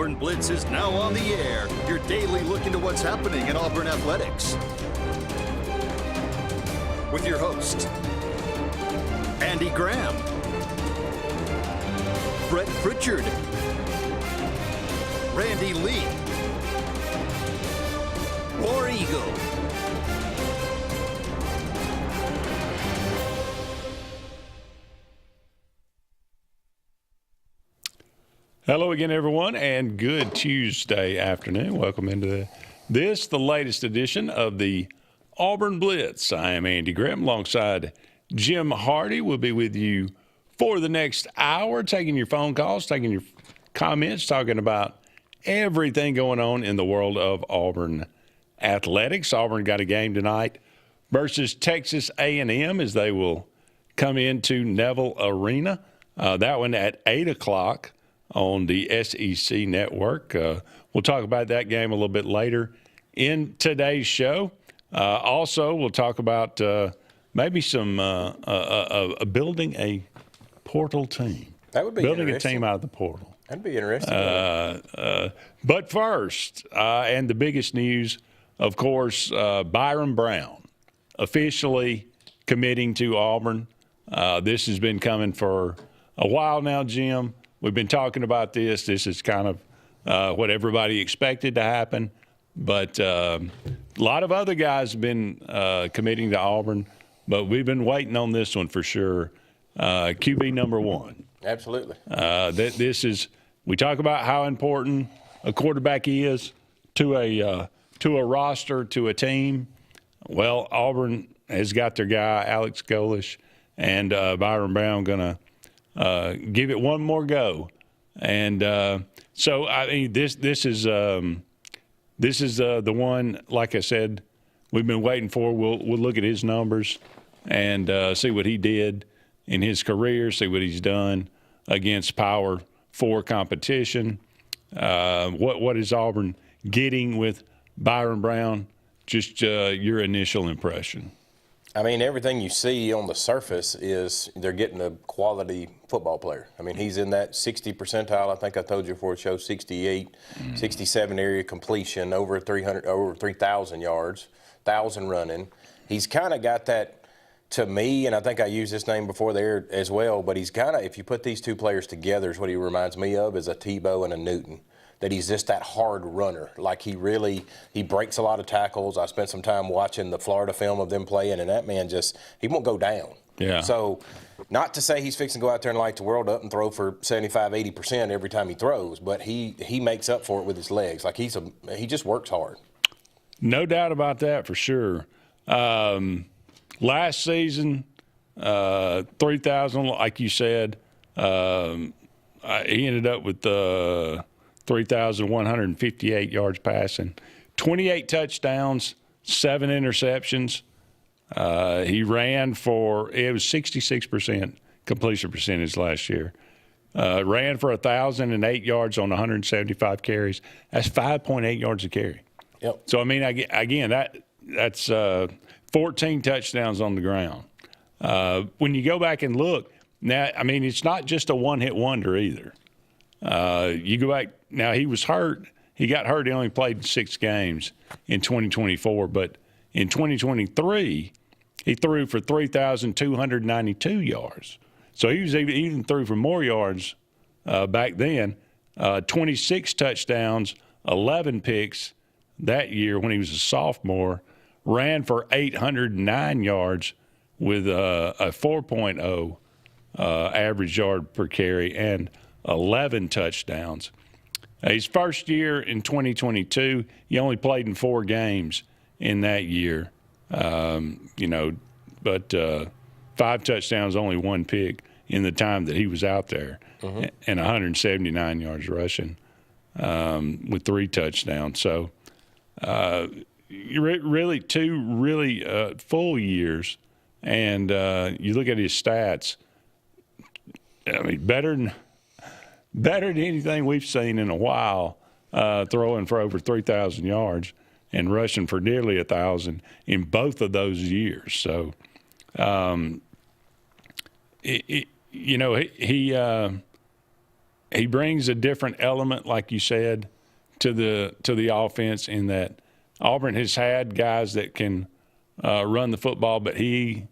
Auburn Blitz is now on the air. Your daily look into what's happening in Auburn athletics. With your host, Andy Graham, Brett Pritchard, Randy Lee, War Eagle. Hello again, everyone, and good Tuesday afternoon. Welcome into the latest edition of the Auburn Blitz. I am Andy Graham alongside Jim Hardy. We'll be with you for the next hour, taking your phone calls, taking your comments, talking about everything going on in the world of Auburn athletics. Auburn got a game tonight versus Texas A&M as they will come into Neville Arena. That one at 8 o'clock. On the SEC network. We'll talk about that game a little bit later in today's show. Also, we'll talk about maybe some building a portal team. That would be building interesting. A team out of the portal. That'd be interesting. But first, and the biggest news, of course, Byron Brown officially committing to Auburn. This has been coming for a while now, Jim. We've been talking about this. This is kind of what everybody expected to happen. But a lot of other guys have been committing to Auburn, but we've been waiting on this one for sure. QB number one. Absolutely. This is – we talk about how important a quarterback is to a roster, to a team. Well, Auburn has got their guy, Alex Golish, and Byron Brown going to give it one more go, and so I mean this is the one. Like I said, we've been waiting for. We'll look at his numbers and see what he did in his career, see what he's done against Power 4 competition. What is Auburn getting with Byron Brown? Just your initial impression. I mean, everything you see on the surface is they're getting a quality football player. I mean, he's in that 60 percentile. I think I told you before the show, 68, 67 area completion, over 3,000 yards, 1,000 running. He's kind of got that, to me, and I think I used this name before there as well, but he's kind of, if you put these two players together, is what he reminds me of, is a Tebow and a Newton. That he's just that hard runner. Like he breaks a lot of tackles. I spent some time watching the Florida film of them playing, and that man he won't go down. Yeah. So not to say he's fixing to go out there and light the world up and throw for 75, 80% every time he throws, but he makes up for it with his legs. Like he just works hard. No doubt about that for sure. Last season, 3,000, like you said, he ended up with 3,158 yards passing, 28 touchdowns, 7 interceptions. He ran for, it was 66% completion percentage last year. Ran for 1,008 yards on 175 carries. That's 5.8 yards a carry. Yep. So, I mean, again, that's 14 touchdowns on the ground. When you go back and look, now, I mean, it's not just a one-hit wonder either. You go back, now he was hurt. He got hurt. He only played 6 games in 2024. But in 2023, he threw for 3,292 yards. So he was even threw for more yards back then. 26 touchdowns, 11 picks that year when he was a sophomore. Ran for 809 yards with a 4.0 average yard per carry and 11 touchdowns. His first year in 2022, he only played in 4 games in that year, but 5 touchdowns, only 1 pick in the time that he was out there, and 179 yards rushing with 3 touchdowns. So really 2 really full years, and you look at his stats, I mean, better than anything we've seen in a while, throwing for over 3,000 yards and rushing for nearly 1,000 in both of those years. So, he he brings a different element, like you said, to the offense. In that Auburn has had guys that can run the football, but he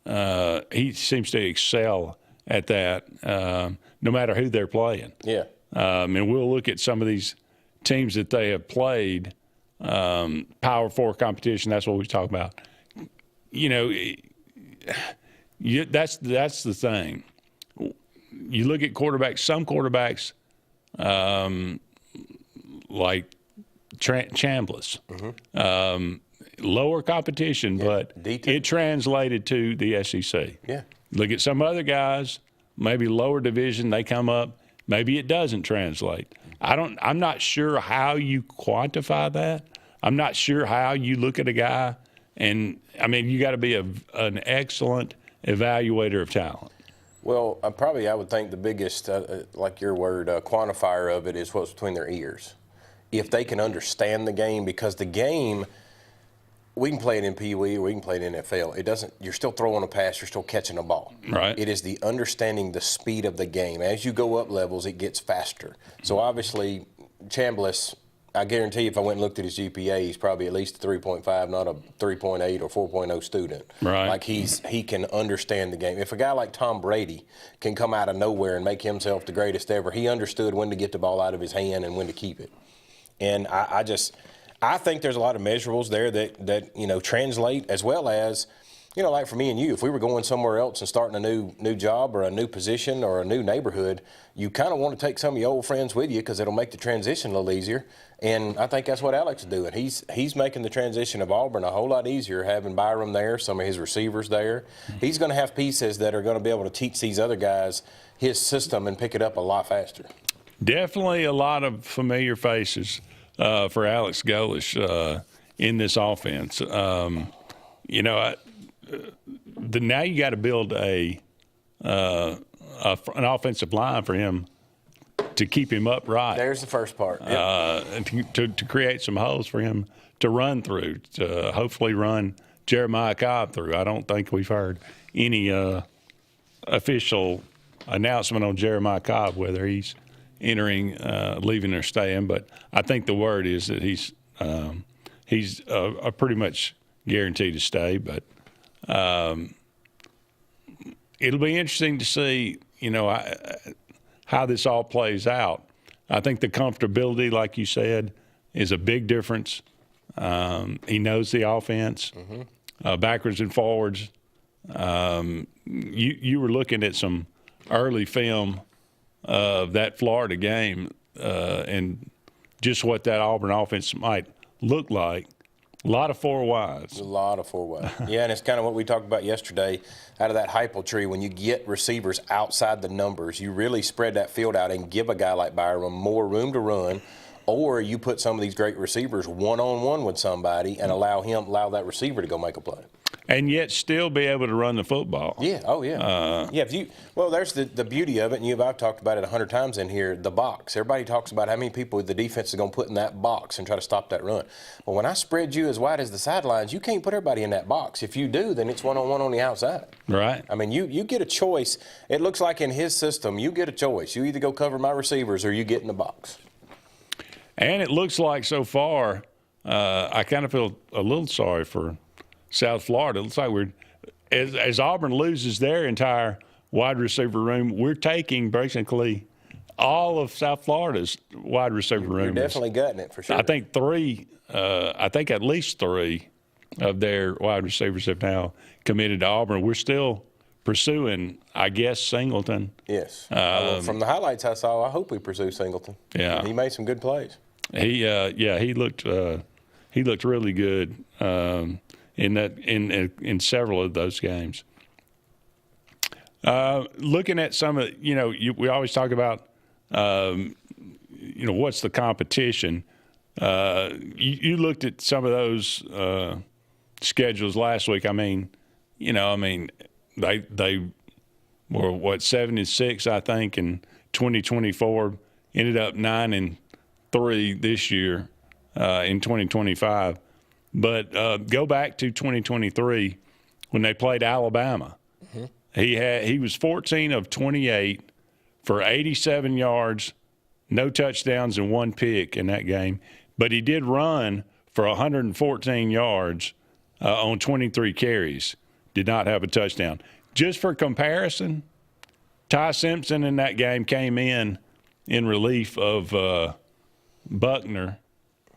seems to excel at that, no matter who they're playing. Yeah. And we'll look at some of these teams that they have played, Power 4 competition. That's what we talk about. You know, that's the thing. You look at quarterbacks. Some quarterbacks, like Chambliss, lower competition, but D2. it translated to the SEC. Yeah. Look at some other guys, maybe lower division. They come up. Maybe it doesn't translate. I'm not sure how you quantify that. I'm not sure how you look at a guy, and I mean, you got to be an excellent evaluator of talent. Well, I would think the biggest, like your word, quantifier of it is what's between their ears. If they can understand the game, because the game, we can play it in Pee Wee or we can play it in NFL. It doesn't. You're still throwing a pass. You're still catching a ball. Right. It is the understanding the speed of the game. As you go up levels, it gets faster. So obviously, Chambliss, I guarantee if I went and looked at his GPA, he's probably at least a 3.5, not a 3.8 or 4.0 student. Right. Like he can understand the game. If a guy like Tom Brady can come out of nowhere and make himself the greatest ever, he understood when to get the ball out of his hand and when to keep it. And I think there's a lot of measurables there that translate, as well as, like for me and you, if we were going somewhere else and starting a new job or a new position or a new neighborhood, you kind of want to take some of your old friends with you because it'll make the transition a little easier. And I think that's what Alex is doing. He's making the transition of Auburn a whole lot easier, having Byram there, some of his receivers there. He's going to have pieces that are going to be able to teach these other guys his system and pick it up a lot faster. Definitely a lot of familiar faces for Alex Golesh in this offense. Now you got to build an offensive line for him to keep him upright. There's the first part. Yep. And to create some holes for him to run through, to hopefully run Jeremiah Cobb through. I don't think we've heard any official announcement on Jeremiah Cobb, whether he's entering, leaving, or staying. But I think the word is that he's pretty much guaranteed to stay. But it'll be interesting to see, how this all plays out. I think the comfortability, like you said, is a big difference. He knows the offense, backwards and forwards. You were looking at some early film of that Florida game and just what that Auburn offense might look like. A lot of four wides. A lot of four wide. Yeah, and it's kind of what we talked about yesterday out of that hypo tree. When you get receivers outside the numbers, you really spread that field out and give a guy like Byram more room to run, or you put some of these great receivers one-on-one with somebody and allow that receiver to go make a play. And yet still be able to run the football. Yeah, oh yeah. There's the beauty of it, and I've talked about it 100 times in here, the box. Everybody talks about how many people the defense is going to put in that box and try to stop that run. Well, when I spread you as wide as the sidelines, you can't put everybody in that box. If you do, then it's one-on-one on the outside. Right. I mean, you get a choice. It looks like in his system, you get a choice. You either go cover my receivers or you get in the box. And it looks like so far, I kind of feel a little sorry for South Florida. It looks like as Auburn loses their entire wide receiver room, we're taking basically all of South Florida's wide receiver room. You're definitely gutting it for sure. I think at least three of their wide receivers have now committed to Auburn. We're still pursuing, I guess, Singleton. Yes. From the highlights I saw, I hope we pursue Singleton. Yeah. He made some good plays. He looked really good. In several of those games. Looking at some of, we always talk about, what's the competition. You looked at some of those schedules last week. I mean, they were 7-6, I think, in 2024. Ended up 9-3 this year in 2025. But go back to 2023 when they played Alabama. Mm-hmm. He was 14 of 28 for 87 yards, no touchdowns, and 1 pick in that game. But he did run for 114 yards on 23 carries. Did not have a touchdown. Just for comparison, Ty Simpson in that game came in relief of Buckner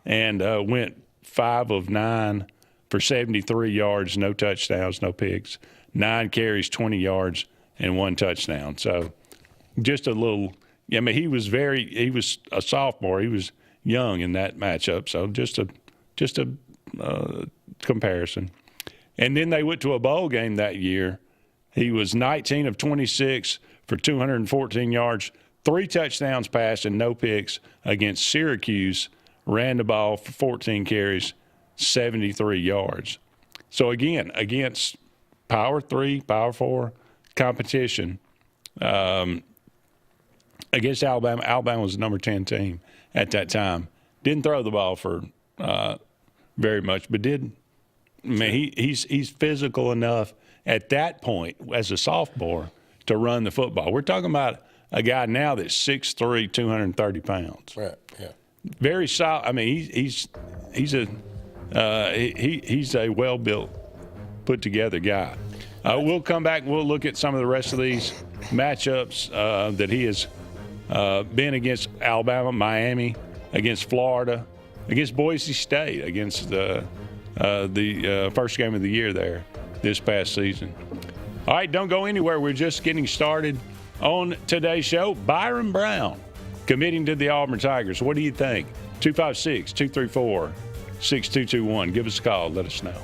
and went 5 of 9 for 73 yards, no touchdowns, no picks, 9 carries, 20 yards, and 1 touchdown. So just a little – I mean, he was a sophomore. He was young in that matchup, so just a comparison. And then they went to a bowl game that year. He was 19 of 26 for 214 yards, 3 touchdowns passed and no picks against Syracuse, ran the ball for 14 carries, 73 yards. So, again, against Power 3, Power 4 competition, against Alabama. Alabama was the number 10 team at that time. Didn't throw the ball for very much, but did. I mean, he's physical enough at that point as a sophomore to run the football. We're talking about a guy now that's 6'3", 230 pounds. Right. Yeah. Very solid. I mean, he's a well-built, put-together guy. We'll come back and we'll look at some of the rest of these matchups that he has been against Alabama, Miami, against Florida, against Boise State, against the first game of the year there this past season. All right, don't go anywhere. We're just getting started on today's show. Byron Brown committing to the Auburn Tigers. What do you think? 256-234-6221. Give us a call. Let us know.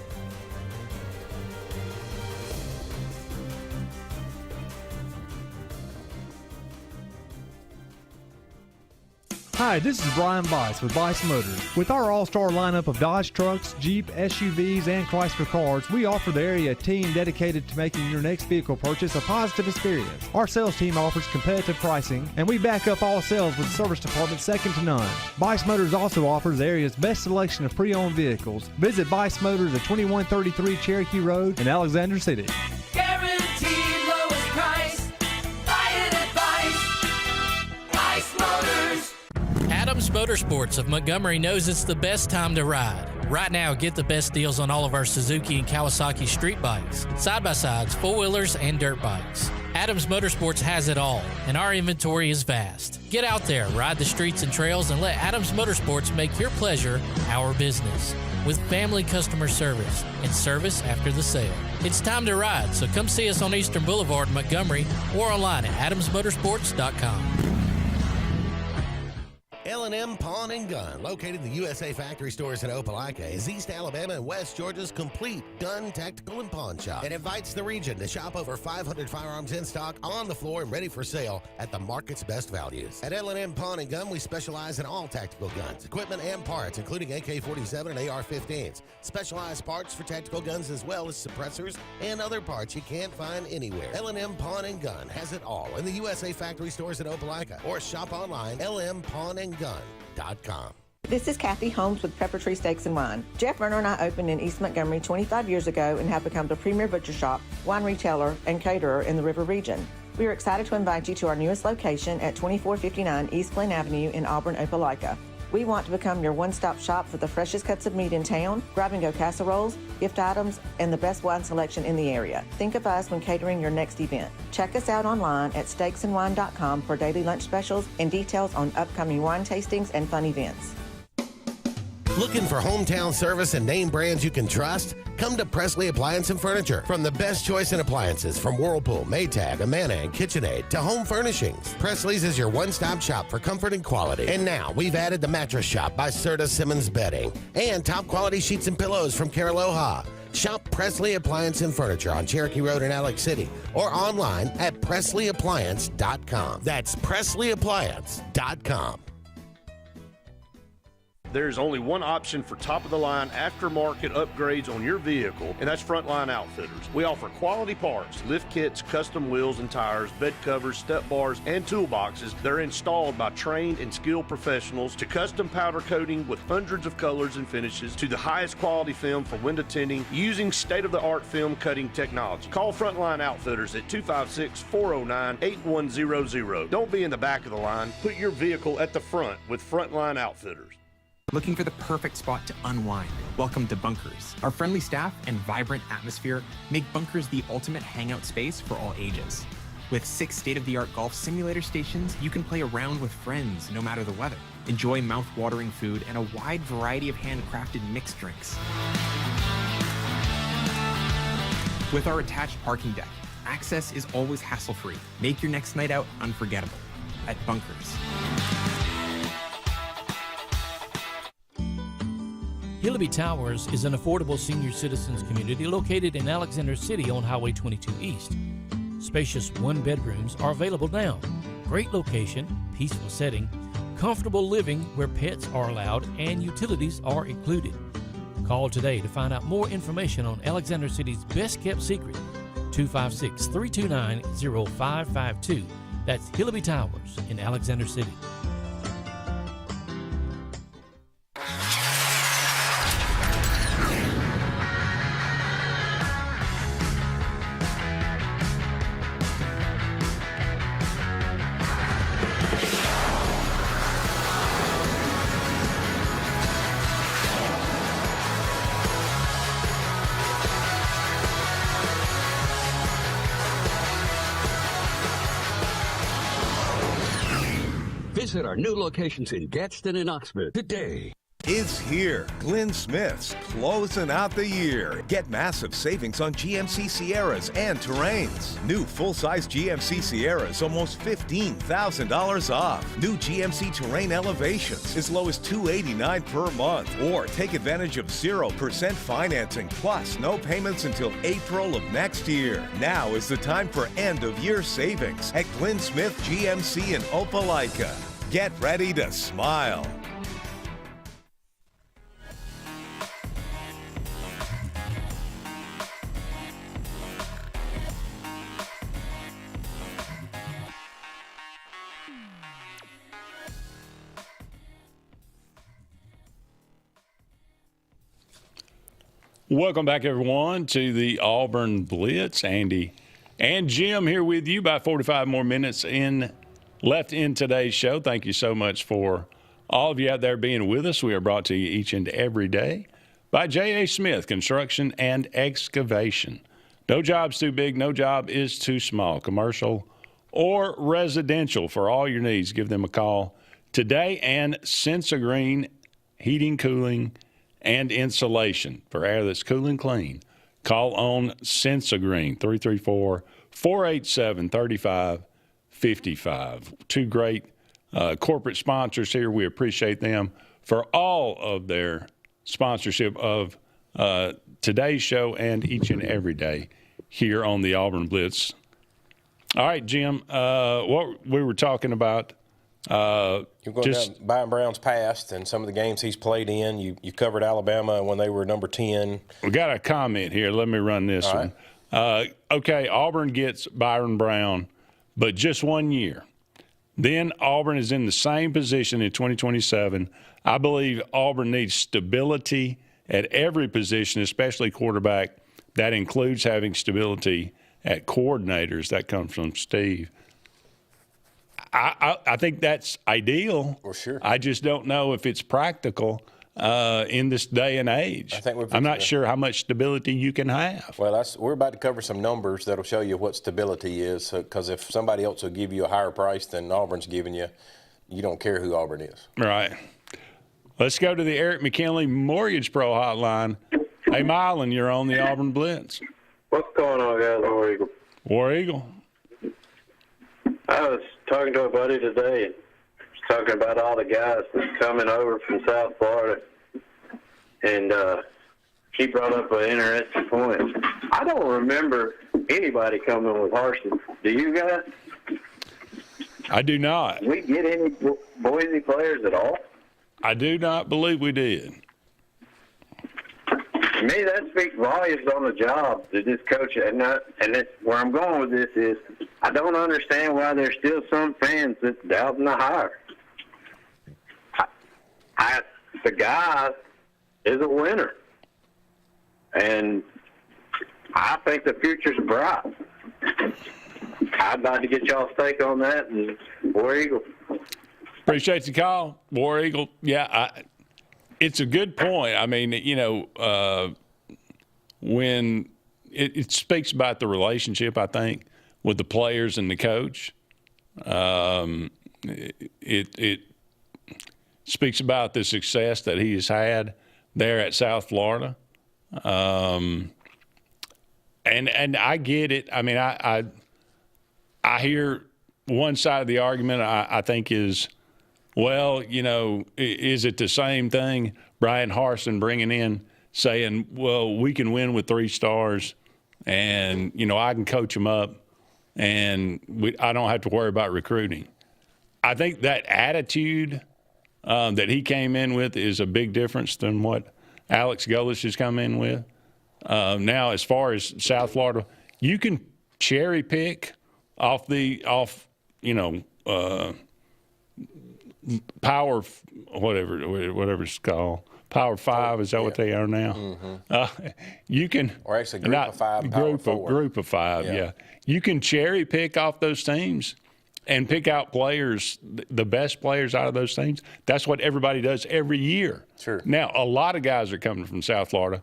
Hi, this is Brian Bice with Bice Motors. With our all-star lineup of Dodge trucks, Jeep, SUVs, and Chrysler cars, we offer the area a team dedicated to making your next vehicle purchase a positive experience. Our sales team offers competitive pricing, and we back up all sales with a service department second to none. Bice Motors also offers the area's best selection of pre-owned vehicles. Visit Bice Motors at 2133 Cherokee Road in Alexander City. Guaranteed lowest price. Buy it at Bice Motors. Adams Motorsports of Montgomery knows it's the best time to ride. Right now, get the best deals on all of our Suzuki and Kawasaki street bikes, side-by-sides, four-wheelers, and dirt bikes. Adams Motorsports has it all, and our inventory is vast. Get out there, ride the streets and trails, and let Adams Motorsports make your pleasure our business. With family customer service and service after the sale. It's time to ride, so come see us on Eastern Boulevard, Montgomery, or online at adamsmotorsports.com. L&M Pawn and Gun, located in the USA Factory Stores in Opelika, is East Alabama and West Georgia's complete gun, tactical, and pawn shop. It invites the region to shop over 500 firearms in stock, on the floor, and ready for sale at the market's best values. At L&M Pawn and Gun, we specialize in all tactical guns, equipment, and parts, including AK-47 and AR-15s. Specialized parts for tactical guns as well as suppressors and other parts you can't find anywhere. L&M Pawn and Gun has it all in the USA Factory Stores in Opelika, or shop online, lmpawnandgun.com. This is Kathy Holmes with Pepper Tree Steaks and Wine. Jeff Verner and I opened in East Montgomery 25 years ago and have become the premier butcher shop, wine retailer, and caterer in the River region. We are excited to invite you to our newest location at 2459 East Glen Avenue in Auburn, Opelika. We want to become your one-stop shop for the freshest cuts of meat in town, grab-and-go casseroles, gift items, and the best wine selection in the area. Think of us when catering your next event. Check us out online at steaksandwine.com for daily lunch specials and details on upcoming wine tastings and fun events. Looking for hometown service and name brands you can trust? Come to Presley Appliance and Furniture. From the best choice in appliances from Whirlpool, Maytag, Amana, and KitchenAid to home furnishings, Presley's is your one-stop shop for comfort and quality. And now we've added the Mattress Shop by Serta Simmons Bedding and top-quality sheets and pillows from Caraloha. Shop Presley Appliance and Furniture on Cherokee Road in Alex City or online at PresleyAppliance.com. That's PresleyAppliance.com. There's only one option for top-of-the-line aftermarket upgrades on your vehicle, and that's Frontline Outfitters. We offer quality parts, lift kits, custom wheels and tires, bed covers, step bars, and toolboxes. They're installed by trained and skilled professionals, to custom powder coating with hundreds of colors and finishes, to the highest quality film for window tinting using state-of-the-art film cutting technology. Call Frontline Outfitters at 256-409-8100. Don't be in the back of the line. Put your vehicle at the front with Frontline Outfitters. Looking for the perfect spot to unwind? Welcome to Bunkers. Our friendly staff and vibrant atmosphere make Bunkers the ultimate hangout space for all ages. With 6 state-of-the-art golf simulator stations, you can play around with friends no matter the weather. Enjoy mouth-watering food and a wide variety of handcrafted mixed drinks. With our attached parking deck, access is always hassle-free. Make your next night out unforgettable at Bunkers. Hillaby Towers is an affordable senior citizens community located in Alexander City on Highway 22 East. Spacious one-bedrooms are available now. Great location, peaceful setting, comfortable living where pets are allowed and utilities are included. Call today to find out more information on Alexander City's best-kept secret, 256-329-0552. That's Hillaby Towers in Alexander City. Visit our new locations in Gadsden and Oxford today. Is here. Glenn Smith's closing out the year. Get massive savings on GMC Sierras and Terrains. New full-size GMC Sierras, almost $15,000 off. New GMC Terrain Elevations, as low as $289 per month. Or take advantage of 0% financing, plus no payments until April of next year. Now is the time for end-of-year savings at Glenn Smith GMC in Opelika. Get ready to smile. Welcome back, everyone, to the Auburn Blitz. Andy and Jim here with you. About 45 more minutes left in today's show. Thank you so much for all of you out there being with us. We are brought to you each and every day by J.A. Smith Construction and Excavation. No job's too big, no job is too small, commercial or residential. For all your needs, give them a call today. And Sensagreen Heating, Cooling, and Insulation for air that's cool and clean. Call on Sensagreen, 334-487-3555. Two great corporate sponsors here. We appreciate them for all of their sponsorship of today's show and each and every day here on the Auburn Blitz. All right, Jim, what we were talking about. You're going down Byron Brown's past and some of the games he's played in. You covered Alabama when they were number 10. We got a comment here. Let me run this one. Okay, Auburn gets Byron Brown, but just 1 year. Then Auburn is in the same position in 2027. I believe Auburn needs stability at every position, especially quarterback. That includes having stability at coordinators. That comes from Steve. I think that's ideal. For sure. I just don't know if it's practical in this day and age. I'm not sure how much stability you can have. Well, we're about to cover some numbers that'll show you what stability is, because if somebody else will give you a higher price than Auburn's giving you, you don't care who Auburn is. Right. Let's go to the Eric McKinley Mortgage Pro Hotline. Hey, Mylan, you're on the Auburn Blitz. What's going on, guys? War Eagle. War Eagle. I was talking to a buddy today, and talking about all the guys that's coming over from South Florida, and he brought up an interesting point. I don't remember anybody coming with horses. Do you guys? I do not. Did we get any Boise players at all? I do not believe we did. To me, that speaks volumes on the job to this coach. And that's where I'm going with this is I don't understand why there's still some fans that's doubting the hire. The guy is a winner. And I think the future's bright. I'd like to get y'all's take on that, and War Eagle. Appreciate the call, War Eagle. Yeah, it's a good point. I mean, when it speaks about the relationship, I think, with the players and the coach. It speaks about the success that he has had there at South Florida. And I get it. I mean, I hear one side of the argument I think is, well, is it the same thing? Brian Harsin bringing in saying, well, we can win with 3 stars and, I can coach them up and I don't have to worry about recruiting. I think that attitude that he came in with is a big difference than what Alex Golesh has come in with. Now, as far as South Florida, you can cherry pick off Power, whatever it's called. Power 5, is that what they are now? Mm-hmm. You can, or actually group of 5. Group of 5, yeah. You can cherry pick off those teams and pick out players, the best players out of those teams. That's what everybody does every year. Sure. Now, a lot of guys are coming from South Florida.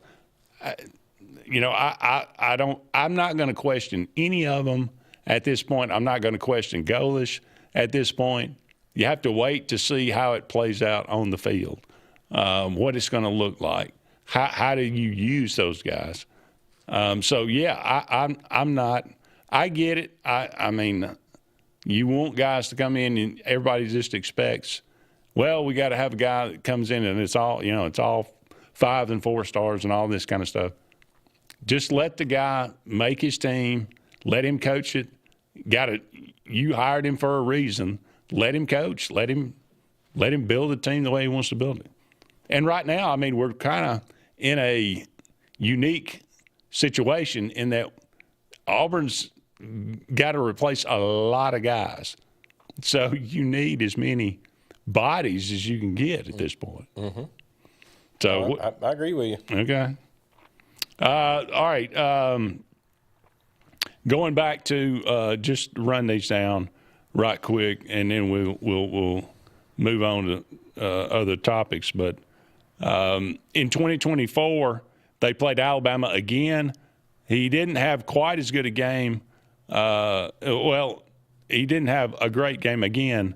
I'm not going to question any of them at this point. I'm not going to question Golesh at this point. You have to wait to see how it plays out on the field, what it's going to look like. How do you use those guys? I'm not. I get it. I mean, you want guys to come in and everybody just expects, well, we got to have a guy that comes in and it's all 5 and 4 stars and all this kind of stuff. Just let the guy make his team. Let him coach it. You hired him for a reason. Let him coach. Let him build the team the way he wants to build it. And right now, I mean, we're kind of in a unique situation in that Auburn's got to replace a lot of guys. So you need as many bodies as you can get at this point. Mm-hmm. So I agree with you. Okay. All right. Going back to just run these down right quick, and then we'll move on to other topics. But in 2024, they played Alabama again. He didn't have quite as good a game. He didn't have a great game again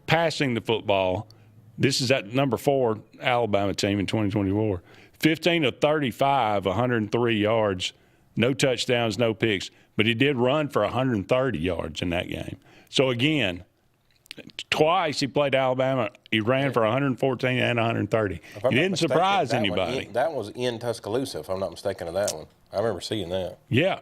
passing the football. This is that number 4 Alabama team in 2024. 15 of 35, 103 yards, no touchdowns, no picks. But he did run for 130 yards in that game. So, again, twice he played Alabama. He ran for 114 and 130. He didn't surprise anybody. That was in Tuscaloosa, if I'm not mistaken, of that one. I remember seeing that. Yeah,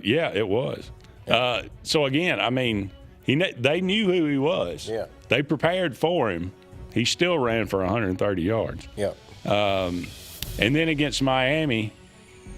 it was. Yeah. So, again, I mean, they knew who he was. Yeah. They prepared for him. He still ran for 130 yards. Yeah. And then against Miami,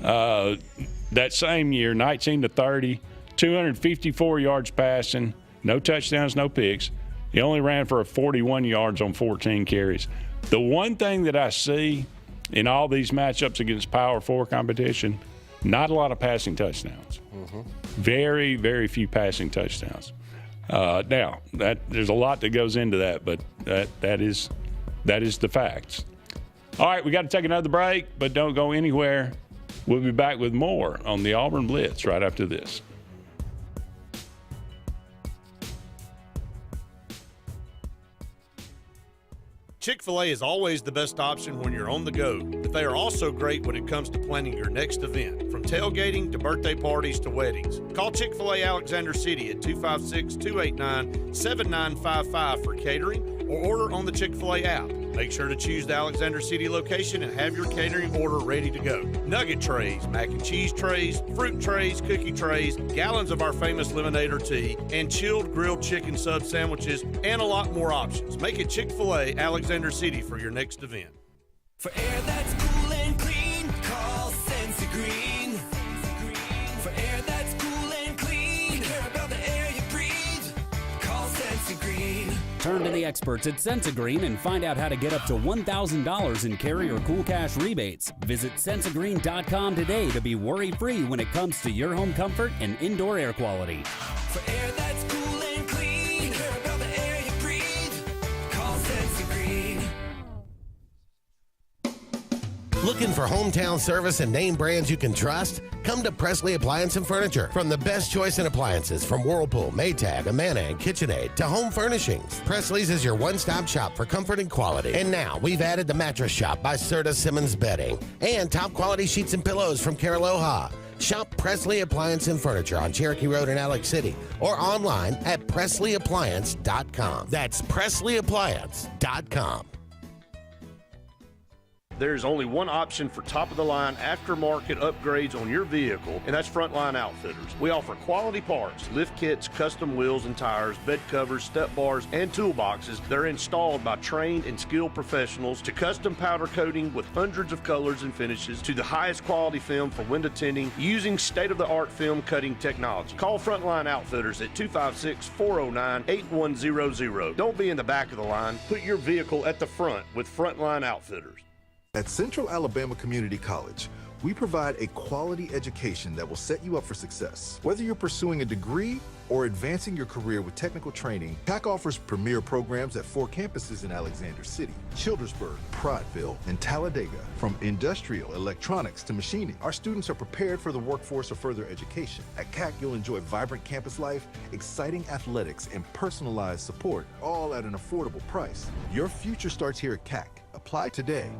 that same year, 19-30, 254 yards passing, no touchdowns, no picks. He only ran for 41 yards on 14 carries. The one thing that I see in all these matchups against Power 4 competition, not a lot of passing touchdowns. Mm-hmm. Very, very few passing touchdowns. Now, there's a lot that goes into that, but that is the facts. All right, we got to take another break, but don't go anywhere. We'll be back with more on the Auburn Blitz right after this. Chick-fil-A is always the best option when you're on the go, but they are also great when it comes to planning your next event, from tailgating to birthday parties to weddings. Call Chick-fil-A Alexander City at 256-289-7955 for catering or order on the Chick-fil-A app. Make sure to choose the Alexander City location and have your catering order ready to go. Nugget trays, mac and cheese trays, fruit trays, cookie trays, gallons of our famous lemonade or tea, and chilled grilled chicken sub sandwiches, and a lot more options. Make it Chick-fil-A Alexander City for your next event. For air that's cool and clean, call Sensi Green. For air that's cool and clean, care about the air you breathe, call Sensi Green. Turn to the experts at Sensigreen and find out how to get up to $1,000 in carrier cool cash rebates. Visit Sensigreen.com today to be worry-free when it comes to your home comfort and indoor air quality. For air that's cool and clean, care about the air you breathe, call Sensi Green. Looking for hometown service and name brands you can trust? Come to Presley Appliance and Furniture. From the best choice in appliances from Whirlpool, Maytag, Amana, and KitchenAid to home furnishings, Presley's is your one-stop shop for comfort and quality. And now we've added the Mattress Shop by Serta Simmons Bedding and top quality sheets and pillows from Caraloha. Shop Presley Appliance and Furniture on Cherokee Road in Alex City or online at PresleyAppliance.com. That's PresleyAppliance.com. There's only one option for top-of-the-line aftermarket upgrades on your vehicle, and that's Frontline Outfitters. We offer quality parts, lift kits, custom wheels and tires, bed covers, step bars, and toolboxes that are installed by trained and skilled professionals, to custom powder coating with hundreds of colors and finishes, to the highest quality film for window tinting using state-of-the-art film cutting technology. Call Frontline Outfitters at 256-409-8100. Don't be in the back of the line. Put your vehicle at the front with Frontline Outfitters. At Central Alabama Community College, we provide a quality education that will set you up for success. Whether you're pursuing a degree or advancing your career with technical training, CAC offers premier programs at 4 campuses in Alexander City, Childersburg, Prattville, and Talladega. From industrial, electronics to machining, our students are prepared for the workforce or further education. At CAC, you'll enjoy vibrant campus life, exciting athletics, and personalized support, all at an affordable price. Your future starts here at CAC. Apply today.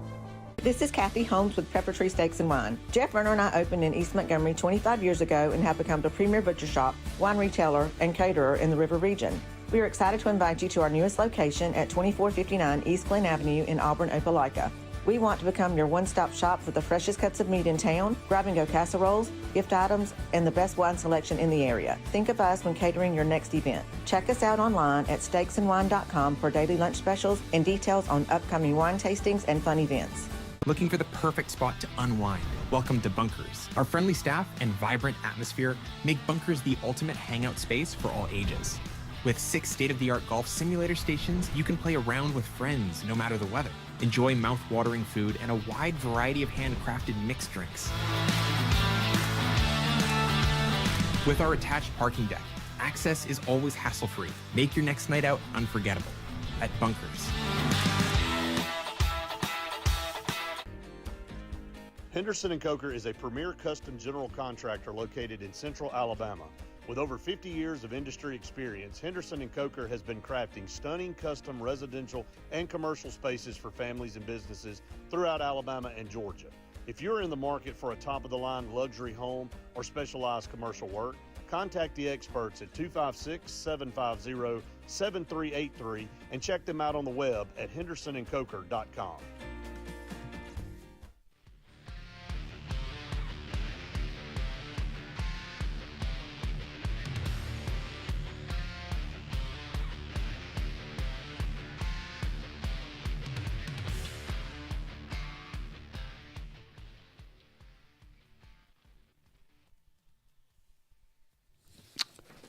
This is Kathy Holmes with Preparatory Steaks and Wine. Jeff Verner and I opened in East Montgomery 25 years ago and have become the premier butcher shop, wine retailer, and caterer in the River region. We are excited to invite you to our newest location at 2459 East Glen Avenue in Auburn, Opelika. We want to become your one-stop shop for the freshest cuts of meat in town, grab-and-go casseroles, gift items, and the best wine selection in the area. Think of us when catering your next event. Check us out online at steaksandwine.com for daily lunch specials and details on upcoming wine tastings and fun events. Looking for the perfect spot to unwind? Welcome to Bunkers. Our friendly staff and vibrant atmosphere make Bunkers the ultimate hangout space for all ages. With 6 state-of-the-art golf simulator stations, you can play around with friends no matter the weather. Enjoy mouth-watering food and a wide variety of handcrafted mixed drinks. With our attached parking deck, access is always hassle-free. Make your next night out unforgettable at Bunkers. Henderson & Coker is a premier custom general contractor located in Central Alabama. With over 50 years of industry experience, Henderson & Coker has been crafting stunning custom residential and commercial spaces for families and businesses throughout Alabama and Georgia. If you're in the market for a top-of-the-line luxury home or specialized commercial work, contact the experts at 256-750-7383 and check them out on the web at hendersonandcoker.com.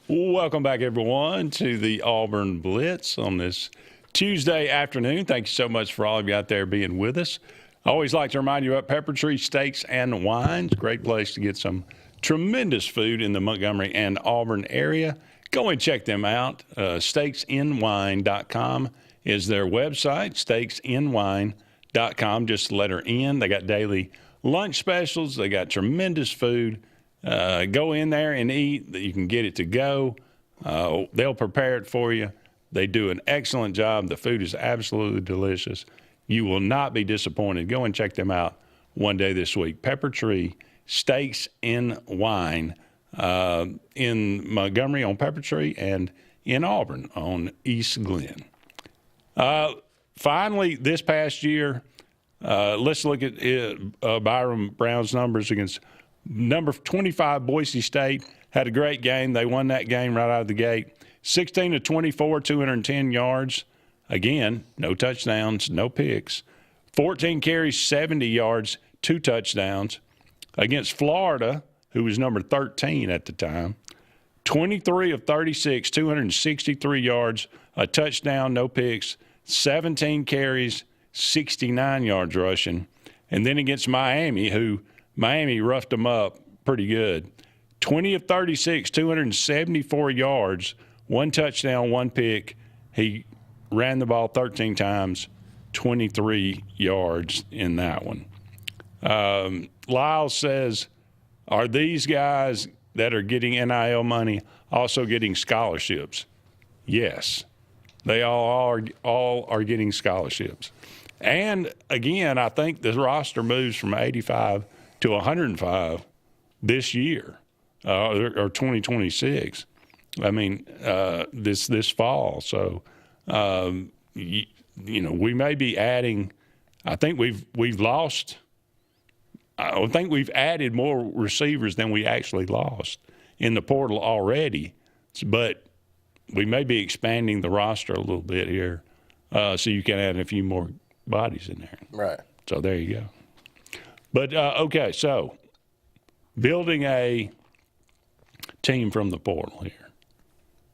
Welcome back, everyone, to the Auburn Blitz on this Tuesday afternoon. Thank you so much for all of you out there being with us. I always like to remind you about Pepper Tree Steaks and Wines. Great place to get some tremendous food in the Montgomery and Auburn area. Go and check them out. Steaksandwine.com is their website, steaksandwine.com. Just the letter N. They got daily lunch specials. They got tremendous food. Go in there and eat. You can get it to go. They'll prepare it for you. They do an excellent job. The food is absolutely delicious. You will not be disappointed. Go and check them out one day this week. Pepper Tree Steaks and Wine in Montgomery on Pepper Tree and in Auburn on East Glen. Finally, this past year, let's look at Byron Brown's numbers against number 25 Boise State. Had a great game. They won that game right out of the gate. 16 of 24, 210 yards. Again, no touchdowns, no picks. 14 carries, 70 yards, 2 touchdowns. Against Florida, who was number 13 at the time, 23 of 36, 263 yards, a touchdown, no picks, 17 carries, 69 yards rushing. And then against Miami, who Miami roughed them up pretty good, 20 of 36, 274 yards, 1 touchdown, 1 pick. He ran the ball 13 times, 23 yards in that one. Lyle says, are these guys that are getting NIL money also getting scholarships? Yes. They all are getting scholarships. And, again, I think the roster moves from 85 to 105 this year, or 2026. I mean, this fall. So, we may be adding – I think we've lost – I think we've added more receivers than we actually lost in the portal already. But we may be expanding the roster a little bit here so you can add a few more bodies in there. Right. So there you go. But, okay, so building a team from the portal here.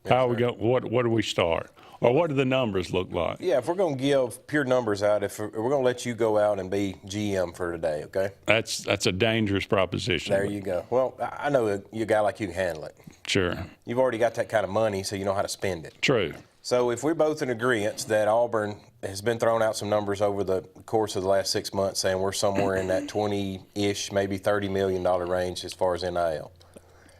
How are we going? What do we start? Or what do the numbers look like? Yeah, if we're going to give pure numbers out, if we're going to let you go out and be GM for today, okay? That's a dangerous proposition. There you go. Well, I know you a guy like you can handle it. Sure. You've already got that kind of money, so you know how to spend it. True. So if we're both in agreement that Auburn has been throwing out some numbers over the course of the last 6 months saying we're somewhere in that 20-ish, maybe $30 million range as far as NIL.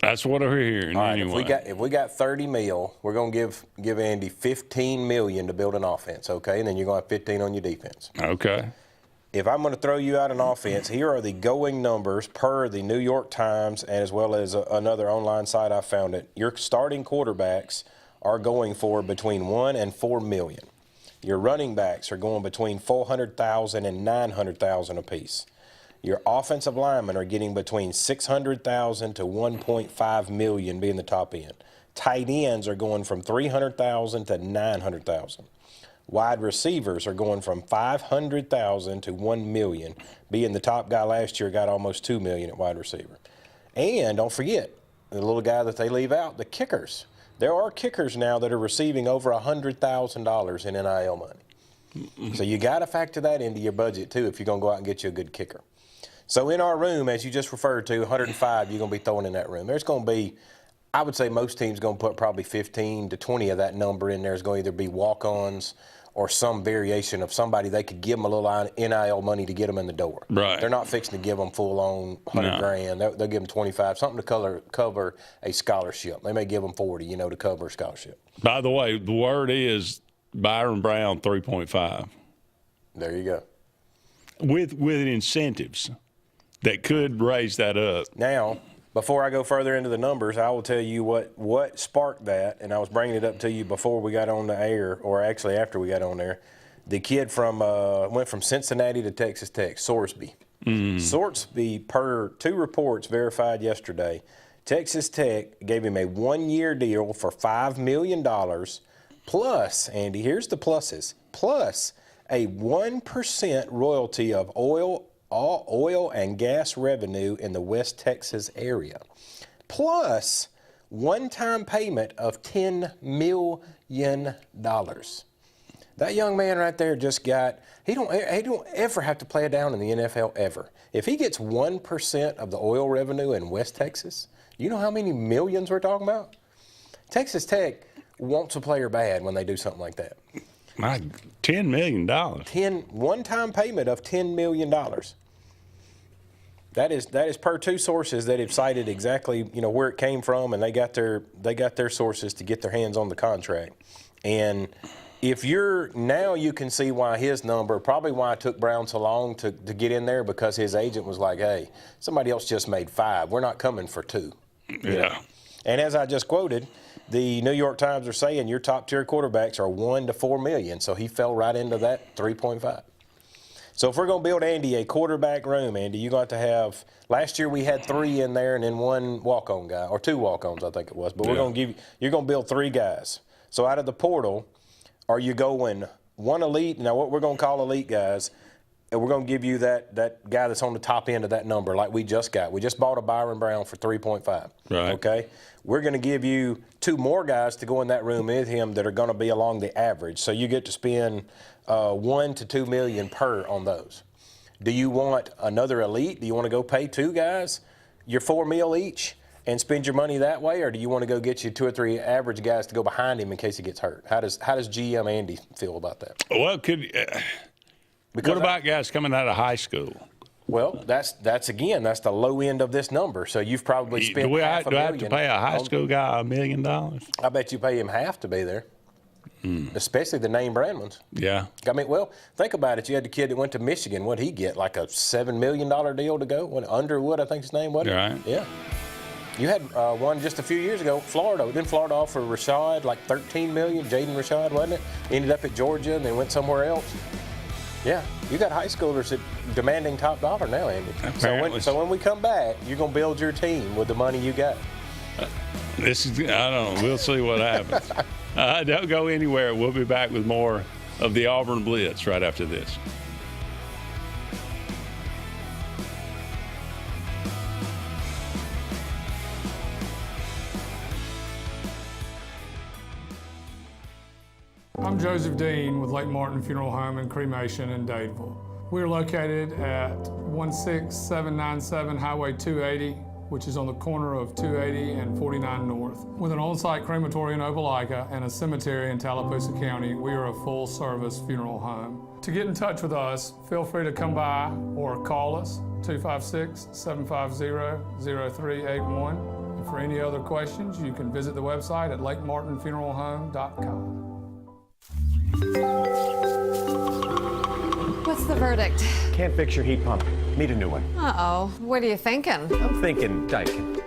That's what we're hearing. All right, anyway. if we got $30 million, we're going to give Andy $15 million to build an offense, okay? And then you're going to have 15 on your defense. Okay. If I'm going to throw you out an offense, here are the going numbers per the New York Times and as well as another online site I found it. Your starting quarterbacks are going for between $1 and $4 million. Your running backs are going between $400,000 and $900,000 apiece. Your offensive linemen are getting between $600,000 to $1.5 million being the top end. Tight ends are going from $300,000 to $900,000. Wide receivers are going from $500,000 to $1 million. Being the top guy last year got almost $2 million at wide receiver. And don't forget the little guy that they leave out, the kickers. There are kickers now that are receiving over $100,000 in NIL money. So you got to factor that into your budget too if you're going to go out and get you a good kicker. So in our room, as you just referred to, 105 you're going to be throwing in that room. There's going to be, I would say most teams going to put probably 15 to 20 of that number in there. Is going to either be walk-ons or some variation of somebody they could give them a little NIL money to get them in the door. Right. They're not fixing to give them full-on $100,000. They'll give them 25, something to cover a scholarship. They may give them 40, to cover a scholarship. By the way, the word is Byron Brown 3.5. There you go. With incentives that could raise that up. Now, before I go further into the numbers, I will tell you what sparked that, and I was bringing it up to you before we got on the air, or actually after we got on there. The kid went from Cincinnati to Texas Tech, Sorsby. Sorsby, per 2 reports verified yesterday, Texas Tech gave him a 1-year deal for $5 million plus, Andy, here's the pluses, plus a 1% royalty of oil and gas revenue in the West Texas area, plus one-time payment of $10 million. That young man right there just got – he don't ever have to play it down in the NFL ever. If he gets 1% of the oil revenue in West Texas, you know how many millions we're talking about? Texas Tech wants a player bad when they do something like that. My $10 million. One-time payment of $10 million. That is per 2 sources that have cited exactly where it came from, and they got their sources to get their hands on the contract. And if now you can see why his number, probably why it took Brown so long to get in there, because his agent was like, hey, somebody else just made 5. We're not coming for 2. Yeah. And as I just quoted, the New York Times are saying your top tier quarterbacks are $1 to $4 million. So he fell right into that 3.5. So if we're going to build Andy a quarterback room, Andy, you're going to have – last year we had 3 in there and then 1 walk-on guy, or 2 walk-ons I think it was. But we're going to – you're going to build 3 guys. So out of the portal, are you going 1 elite? Now what we're going to call elite guys, and we're going to give you that guy that's on the top end of that number like we just got. We just bought a Byron Brown for 3.5. Right. Okay? We're going to give you 2 more guys to go in that room with him that are going to be along the average. So you get to spend $1 to $2 million per on those. Do you want another elite? Do you want to go pay 2 guys your $4 million each and spend your money that way, or do you want to go get you 2 or 3 average guys to go behind him in case he gets hurt? How does GM Andy feel about that? Well, what about guys coming out of high school? Well, that's the low end of this number. So you've probably spent do I half a million. have to pay a high school guy $1 million? I bet you pay him half to be there. Especially the name brand ones. Yeah. I mean, well, think about it. You had the kid that went to Michigan. What did he get? Like a $7 million deal to go? Underwood, I think his name was. Right. Yeah. You had one just a few years ago, Florida. Didn't Florida offer Rashad like $13 million? Jaden Rashad, wasn't it? Ended up at Georgia and then went somewhere else. Yeah, you got high schoolers that demanding top dollar now, Andy. So when we come back, you're going to build your team with the money you got. I don't know. We'll see what happens. Don't go anywhere. We'll be back with more of the Auburn Blitz right after this. I'm Joseph Dean with Lake Martin Funeral Home and Cremation in Dadeville. We are located at 16797 Highway 280, which is on the corner of 280 and 49 North. With an on-site crematory in Opelika and a cemetery in Tallapoosa County, we are a full-service funeral home. To get in touch with us, feel free to come by or call us, 256-750-0381. And for any other questions, you can visit the website at lakemartinfuneralhome.com. What's the verdict? Can't fix your heat pump. Need a new one. Uh-oh. What are you thinking? I'm thinking Daikin.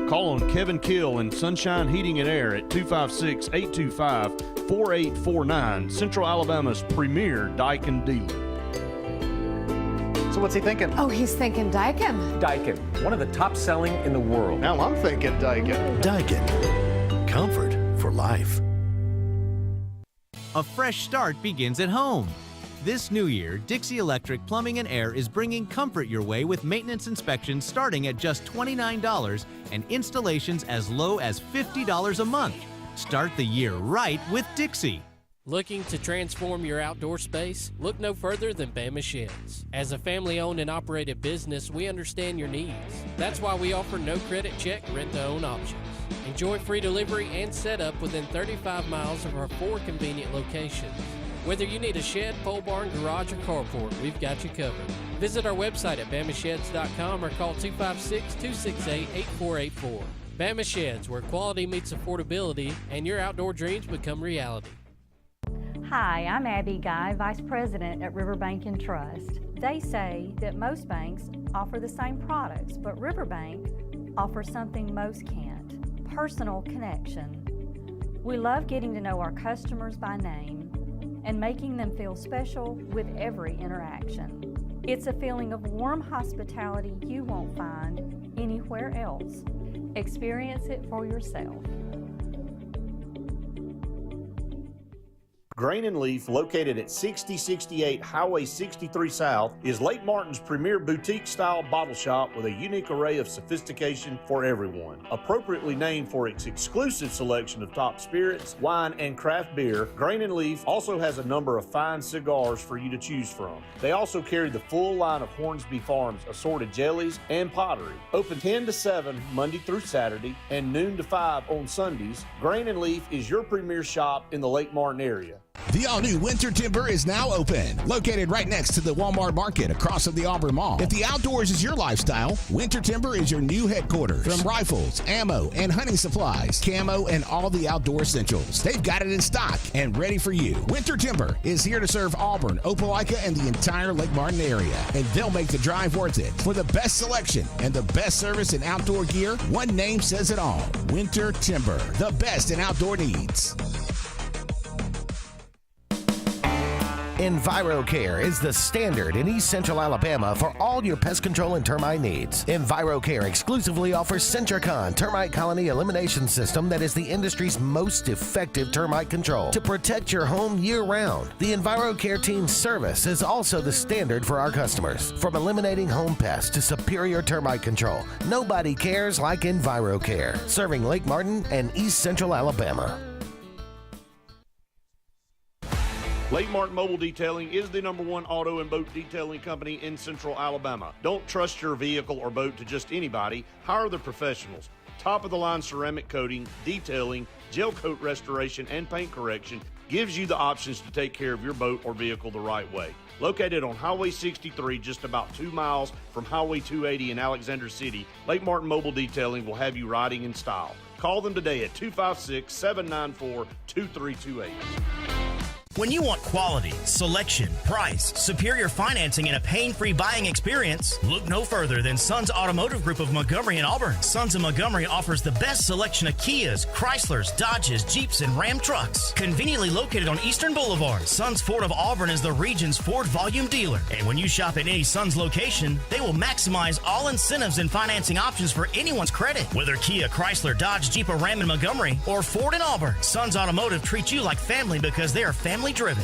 Call on Kevin Kill and Sunshine Heating and Air at 256-825-4849, Central Alabama's premier Daikin dealer. So what's he thinking? Oh, he's thinking Daikin. Daikin, one of the top selling in the world. Now I'm thinking Daikin. Daikin. Comfort for life. A fresh start begins at home. This new year, Dixie Electric Plumbing and Air is bringing comfort your way with maintenance inspections starting at just $29 and installations as low as $50 a month. Start the year right with Dixie. Looking to transform your outdoor space? Look no further than Bama Sheds. As a family-owned and operated business, we understand your needs. That's why we offer no credit check, rent-to-own options. Enjoy free delivery and setup within 35 miles of our 4 convenient locations. Whether you need a shed, pole barn, garage, or carport, we've got you covered. Visit our website at BamaSheds.com or call 256-268-8484. Bama Sheds, where quality meets affordability and your outdoor dreams become reality. Hi, I'm Abby Guy, Vice President at Riverbank and Trust. They say that most banks offer the same products, but Riverbank offers something most can't: personal connection. We love getting to know our customers by name and making them feel special with every interaction. It's a feeling of warm hospitality you won't find anywhere else. Experience it for yourself. Grain and Leaf, located at 6068 Highway 63 South, is Lake Martin's premier boutique-style bottle shop with a unique array of sophistication for everyone. Appropriately named for its exclusive selection of top spirits, wine, and craft beer, Grain and Leaf also has a number of fine cigars for you to choose from. They also carry the full line of Hornsby Farms assorted jellies and pottery. Open 10 to 7 Monday through Saturday and noon to 5 on Sundays, Grain and Leaf is your premier shop in the Lake Martin area. The all-new Winter Timber is now open. Located right next to the Walmart Market across from the Auburn Mall. If the outdoors is your lifestyle, Winter Timber is your new headquarters. From rifles, ammo, and hunting supplies, camo, and all the outdoor essentials, they've got it in stock and ready for you. Winter Timber is here to serve Auburn, Opelika, and the entire Lake Martin area. And they'll make the drive worth it. For the best selection and the best service in outdoor gear, one name says it all. Winter Timber, the best in outdoor needs. EnviroCare is the standard in East Central Alabama for all your pest control and termite needs. EnviroCare exclusively offers Centricon termite colony elimination system that is the industry's most effective termite control to protect your home year-round. The EnviroCare team's service is also the standard for our customers. From eliminating home pests to superior termite control, nobody cares like EnviroCare, serving Lake Martin and East Central Alabama. Lake Martin Mobile Detailing is the #1 auto and boat detailing company in Central Alabama. Don't trust your vehicle or boat to just anybody. Hire the professionals. Top-of-the-line ceramic coating, detailing, gel coat restoration, and paint correction gives you the options to take care of your boat or vehicle the right way. Located on Highway 63, just about 2 miles from Highway 280 in Alexander City, Lake Martin Mobile Detailing will have you riding in style. Call them today at 256-794-2328. When you want quality, selection, price, superior financing, and a pain-free buying experience, look no further than Sons Automotive Group of Montgomery and Auburn. Sons of Montgomery offers the best selection of Kias, Chryslers, Dodges, Jeeps, and Ram trucks. Conveniently located on Eastern Boulevard, Sons Ford of Auburn is the region's Ford volume dealer. And when you shop at any Sons location, they will maximize all incentives and financing options for anyone's credit. Whether Kia, Chrysler, Dodge, Jeep, or Ram in Montgomery, or Ford in Auburn, Sons Automotive treats you like family because they are family driven.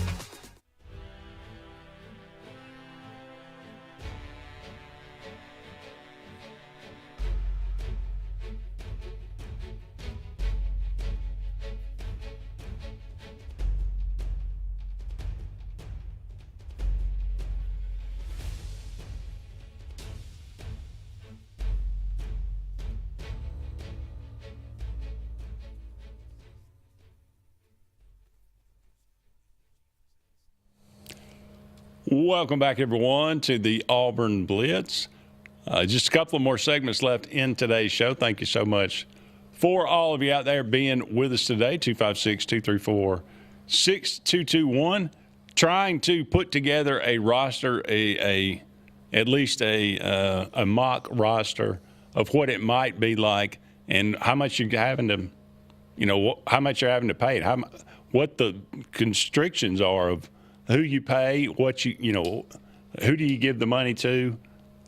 Welcome back, everyone, to the Auburn Blitz. Just a couple of more segments left in today's show. Thank you so much for all of you out there being with us today. 256-234-6221. Trying to put together a roster, at least a mock roster of what it might be like and how much you're having to, how much you're having to pay, what the constrictions are of who you pay, who do you give the money to,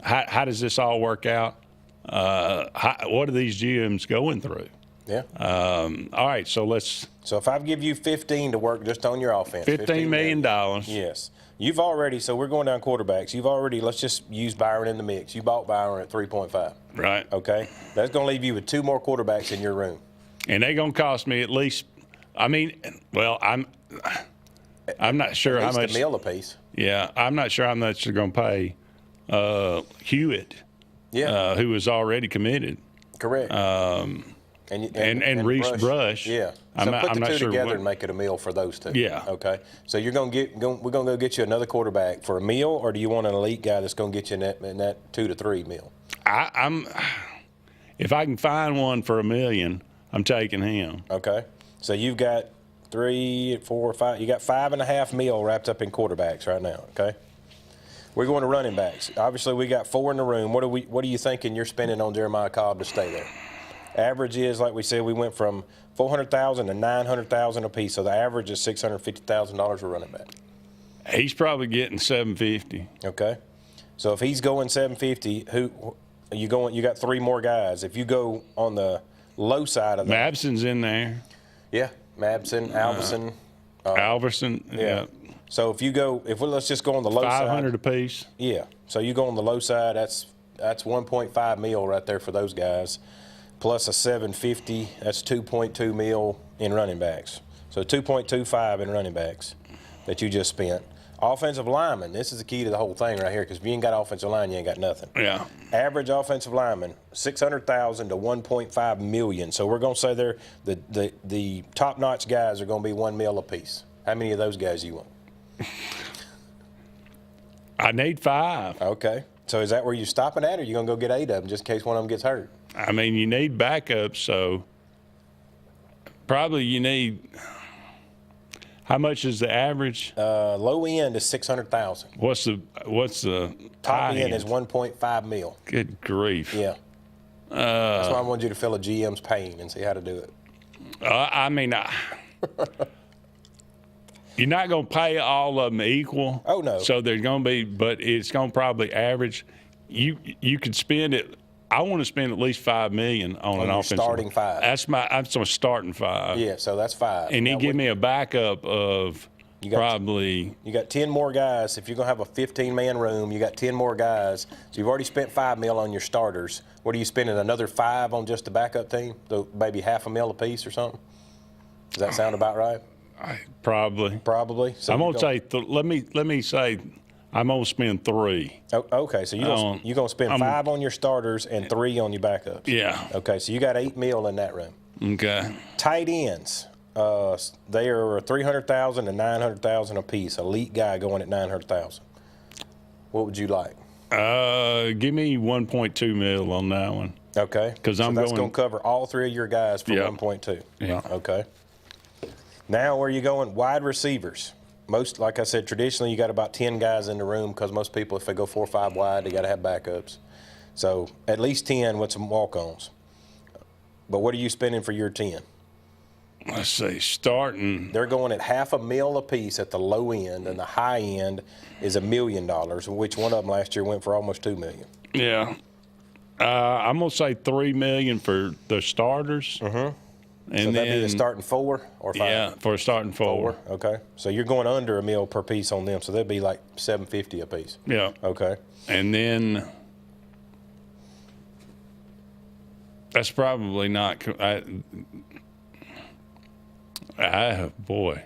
how does this all work out, what are these GMs going through? Yeah. All right, so if I give you 15 to work just on your offense. $15 million. Yes. You've already, so we're going down quarterbacks. You've already, let's just use Byron in the mix. You bought Byron at 3.5. Right. Okay. That's going to leave you with 2 more quarterbacks in your room. And they're going to cost me at least, I'm not sure how much. A meal apiece. Yeah, I'm not sure how much they're going to pay Hewitt, who is already committed. Correct. And Reese Brush. Yeah. So put the two together and make it a meal for those two. Yeah. Okay. So we're going to go get you another quarterback for a meal, or do you want an elite guy that's going to get you in that 2 to 3 meal? If I can find one for $1 million, I'm taking him. Okay. So you've got 3, 4, 5. You got 5.5 mil wrapped up in quarterbacks right now. Okay. We're going to running backs. Obviously, we got 4 in the room. What are you thinking you're spending on Jeremiah Cobb to stay there? Average is, like we said, we went from $400,000 to $900,000 a piece. So the average is $650,000 a running back. He's probably getting $750,000. Okay. So if he's going $750,000, who you going? You got 3 more guys. If you go on the low side of that, Mabson's in there. Yeah. Mabson, Alverson. Alverson, yeah. So let's just go on the low side. $500 apiece. Yeah. So you go on the low side, that's 1.5 mil right there for those guys, plus a $750. That's 2.2 mil in running backs. So 2.25 in running backs that you just spent. Offensive lineman, this is the key to the whole thing right here, because if you ain't got offensive line, you ain't got nothing. Yeah. Average offensive lineman, $600,000 to $1.5 million. So we're going to say the top-notch guys are going to be $1 mil apiece. How many of those guys you want? I need 5. Okay. So is that where you're stopping at, or you going to go get 8 of them just in case one of them gets hurt? I mean, you need backups, so probably you need – how much is the average? Low end is $600,000. What's the top high end is $1.5 million. Good grief. Yeah. That's why I wanted you to feel a GM's pain and see how to do it. I mean, you're not going to pay all of them equal. Oh, no. So there's going to be, but it's going to probably average. You could spend it. I want to spend at least $5 million on an offensive. Starting 5. That's my starting 5. Yeah, so that's 5. And then give me a backup of you got 10 more guys. If you're going to have a 15-man room, you got 10 more guys. So you've already spent $5 million on your starters. What are you spending, another 5 on just the backup team? So maybe $500,000 a piece or something? Does that sound about right? Probably. Probably. So I'm going to say, let me say, I'm going to spend 3. Oh, okay, so you're going to spend 5 on your starters and 3 on your backups. Yeah. Okay, so you got $8 million in that room. Okay. Tight ends. They are $300,000 and $900,000 a piece. Elite guy going at $900,000. What would you like? Give me $1.2 million on that one. Okay. Because that's going to cover all 3 of your guys for $1.2. Yeah. Okay. Now where are you going? Wide receivers. Most, like I said, traditionally you got about 10 guys in the room because most people, if they go 4 or 5 wide, they got to have backups. So at least 10 with some walk-ons. But what are you spending for your 10? Let's see, starting. They're going at $500,000 a piece at the low end, and the high end is $1 million, which one of them last year went for almost $2 million. Yeah. I'm going to say $3 million for the starters. Mm-hmm. And so that'd then, be the starting 4 or 5? Yeah, for a starting 4. Okay. So you're going under $1 million per piece on them, so that'd be like $750 a piece. Yeah. Okay. And then that's probably not. Boy.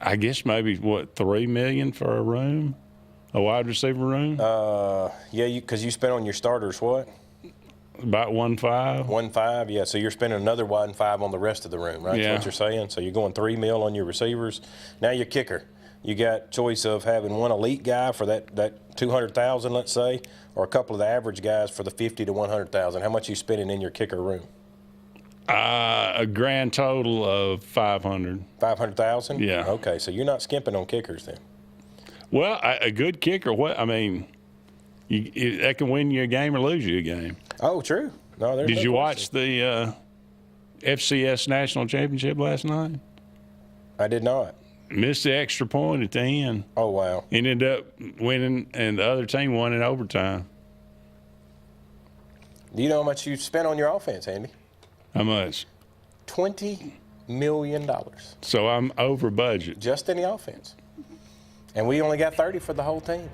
I guess maybe $3 million for a room, a wide receiver room. Yeah, because you spent on your starters what? About 1.5. 1.5, yeah. So you're spending another 1.5 on the rest of the room, right? Yeah. That's what you're saying. So you're going $3 million on your receivers. Now your kicker. You got choice of having one elite guy for that $200,000, let's say, or a couple of the average guys for the $50,000 to $100,000. How much are you spending in your kicker room? A grand total of $500,000. $500,000? Yeah. Okay, so you're not skimping on kickers then. Well, a good kicker. That can win you a game or lose you a game. Oh, true. No, there's. Did no you question. watch the FCS National Championship last night? I did not. Missed the extra point at the end. Oh, wow. Ended up winning, and the other team won in overtime. Do you know how much you spent on your offense, Andy? How much? $20 million. So I'm over budget. Just in the offense. And we only got 30 for the whole team.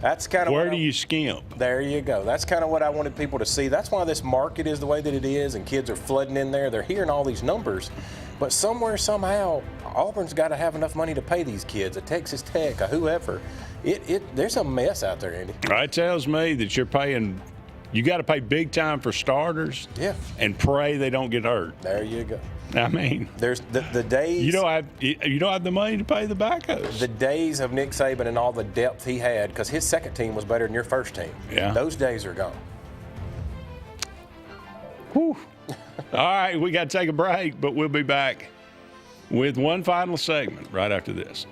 That's kind of where do you skimp? There you go. That's kind of what I wanted people to see. That's why this market is the way that it is, and kids are flooding in there. They're hearing all these numbers, but somewhere, somehow, Auburn's got to have enough money to pay these kids, a Texas Tech, a whoever. There's a mess out there, Andy. It tells me that you're paying. You got to pay big time for starters. Yeah. And pray they don't get hurt. There you go. I mean, there's the days. You don't have the money to pay the backups. The days of Nick Saban and all the depth he had, because his second team was better than your first team. Yeah. Those days are gone. Whew. All right, we got to take a break, but we'll be back with one final segment right after this.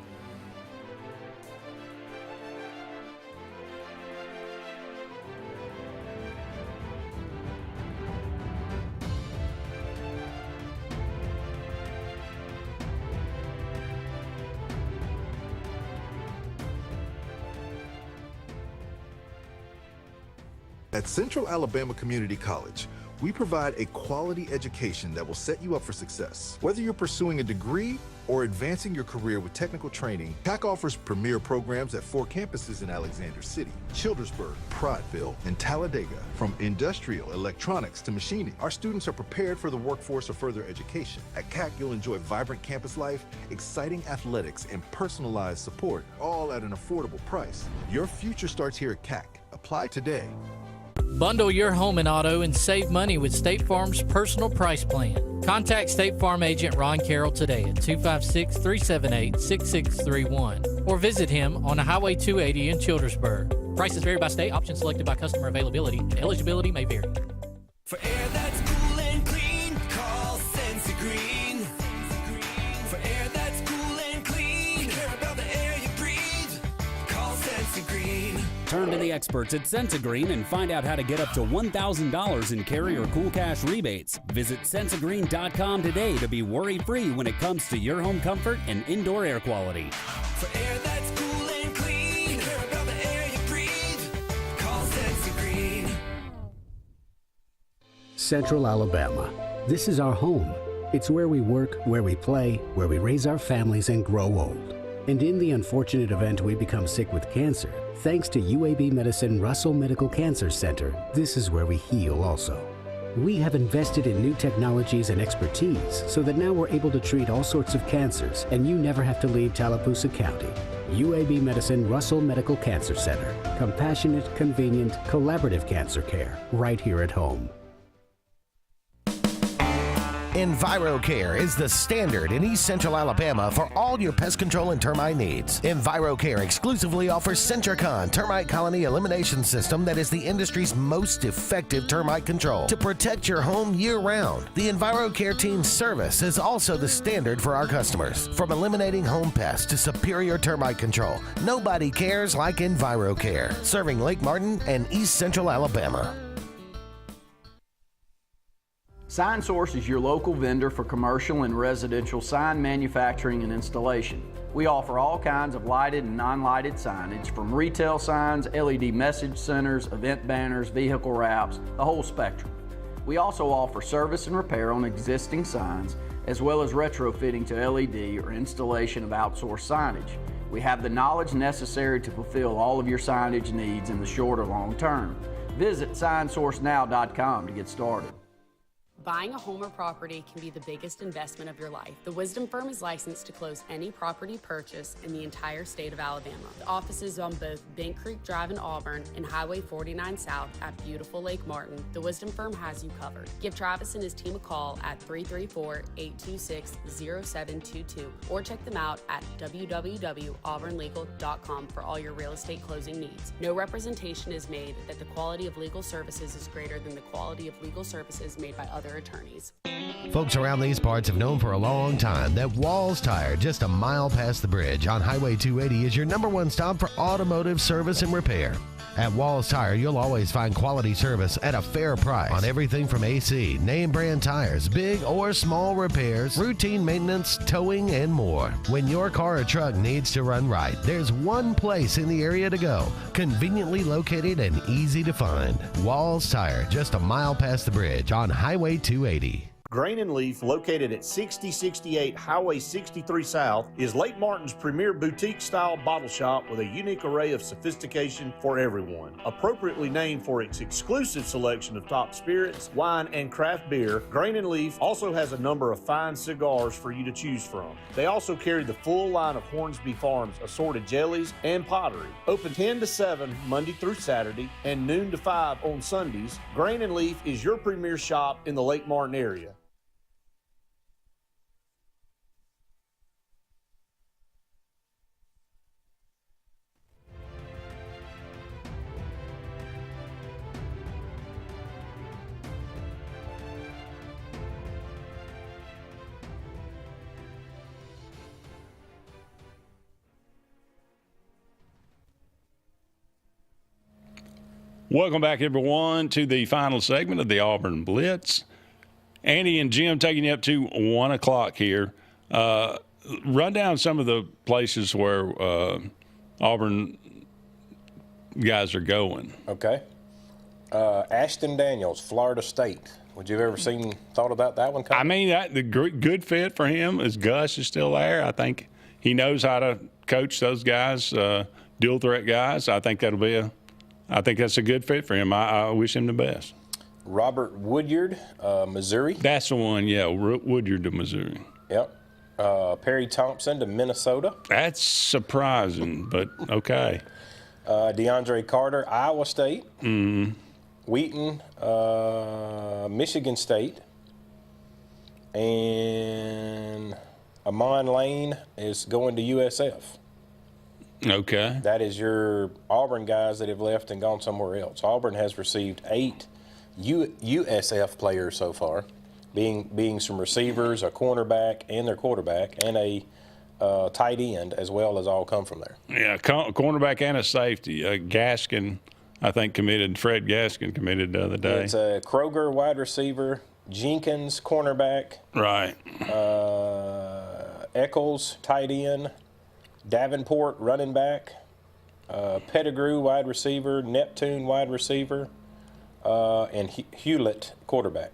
At Central Alabama Community College, we provide a quality education that will set you up for success. Whether you're pursuing a degree or advancing your career with technical training, CAC offers premier programs at 4 campuses in Alexander City, Childersburg, Prattville, and Talladega. From industrial, electronics to machining, our students are prepared for the workforce or further education. At CAC, you'll enjoy vibrant campus life, exciting athletics, and personalized support, all at an affordable price. Your future starts here at CAC. Apply today. Bundle your home and auto and save money with State Farm's personal price plan. Contact State Farm agent Ron Carroll today at 256-378-6631 or visit him on Highway 280 in Childersburg. Prices vary by state, options selected by customer availability, and eligibility may vary. For air that's cool and clean, call Sense Green. For air that's cool and clean, care about the air you breathe, call Sense Green. Turn to the experts at Sensagreen and find out how to get up to $1,000 in carrier cool cash rebates. Visit Sensagreen.com today to be worry-free when it comes to your home comfort and indoor air quality. For air that's cool and clean, care about the air you breathe, call Sense Green. Central Alabama. This is our home. It's where we work, where we play, where we raise our families and grow old. And in the unfortunate event we become sick with cancer, thanks to UAB Medicine Russell Medical Cancer Center, this is where we heal also. We have invested in new technologies and expertise so that now we're able to treat all sorts of cancers, and you never have to leave Tallapoosa County. UAB Medicine Russell Medical Cancer Center. Compassionate, convenient, collaborative cancer care right here at home. EnviroCare is the standard in East Central Alabama for all your pest control and termite needs. EnviroCare exclusively offers Centricon termite colony elimination system that is the industry's most effective termite control to protect your home year-round. The EnviroCare team's service is also the standard for our customers. From eliminating home pests to superior termite control, nobody cares like EnviroCare. Serving Lake Martin and East Central Alabama. Sign Source is your local vendor for commercial and residential sign manufacturing and installation. We offer all kinds of lighted and non-lighted signage, from retail signs, LED message centers, event banners, vehicle wraps, the whole spectrum. We also offer service and repair on existing signs, as well as retrofitting to LED or installation of outsourced signage. We have the knowledge necessary to fulfill all of your signage needs in the short or long term. Visit signsourcenow.com to get started. Buying a home or property can be the biggest investment of your life. The Wisdom Firm is licensed to close any property purchase in the entire state of Alabama. The office is on both Bent Creek Drive in Auburn and Highway 49 South at beautiful Lake Martin. The Wisdom Firm has you covered. Give Travis and his team a call at 334-826-0722 or check them out at www.auburnlegal.com for all your real estate closing needs. No representation is made that the quality of legal services is greater than the quality of legal services made by other attorneys. Folks around these parts have known for a long time that Walls Tire, just a mile past the bridge on Highway 280, is your #1 stop for automotive service and repair. At Walls Tire, you'll always find quality service at a fair price on everything from AC, name brand tires, big or small repairs, routine maintenance, towing, and more. When your car or truck needs to run right, there's one place in the area to go, conveniently located and easy to find. Walls Tire, just a mile past the bridge on Highway 280. Grain and Leaf, located at 6068 Highway 63 South, is Lake Martin's premier boutique-style bottle shop with a unique array of sophistication for everyone. Appropriately named for its exclusive selection of top spirits, wine, and craft beer, Grain and Leaf also has a number of fine cigars for you to choose from. They also carry the full line of Hornsby Farms assorted jellies and pottery. Open 10 to 7 Monday through Saturday and noon to 5 on Sundays, Grain and Leaf is your premier shop in the Lake Martin area. Welcome back, everyone, to the final segment of the Auburn Blitz. Andy and Jim taking you up to 1 o'clock here. Run down some of the places where Auburn guys are going. Okay. Ashton Daniels, Florida State. Would you have ever thought about that one? I mean, the good fit for him is Gus is still there. I think he knows how to coach those guys, dual threat guys. I think I think that's a good fit for him. I wish him the best. Robert Woodyard, Missouri. That's the one, yeah, Woodyard to Missouri. Yep. Perry Thompson to Minnesota. That's surprising, but okay. DeAndre Carter, Iowa State. Mm-hmm. Wheaton, Michigan State. and Amon Lane is going to USF. Okay. That is your Auburn guys that have left and gone somewhere else. Auburn has received 8 USF players so far, being some receivers, a cornerback, and their quarterback, and a tight end as well, as all come from there. Yeah, cornerback and a safety. Gaskin, I think, committed. Fred Gaskin committed the other day. It's a Kroger wide receiver, Jenkins cornerback, right? Eccles tight end, Davenport running back, Pettigrew wide receiver, Neptune wide receiver, and Hewlett quarterback.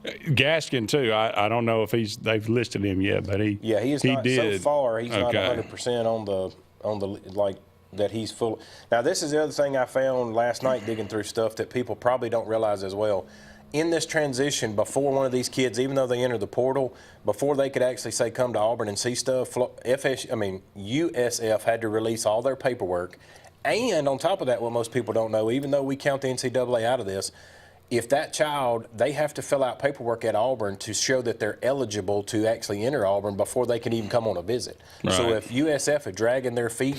Gaskin too. I don't know if they've listed him yet, but he is not did. so far. He's not 100% on the like that he's full. Now this is the other thing I found last night digging through stuff that people probably don't realize as well. In this transition, before one of these kids, even though they enter the portal, before they could actually say come to Auburn and see stuff, USF had to release all their paperwork. And on top of that, what most people don't know, even though we count the NCAA out of this, if that child, they have to fill out paperwork at Auburn to show that they're eligible to actually enter Auburn before they can even come on a visit. Right. So if USF are dragging their feet,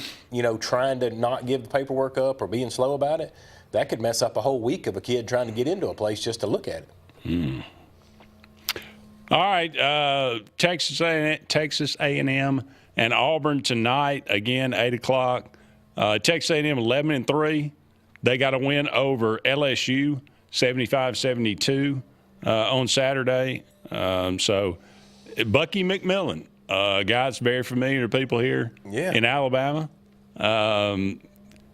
trying to not give the paperwork up or being slow about it, that could mess up a whole week of a kid trying to get into a place just to look at it. All right, Texas A&M and Auburn tonight, again, 8 o'clock. Texas A&M 11-3. They got a win over LSU, 75-72 on Saturday. So Bucky McMillan, guy's very familiar to people here in Alabama,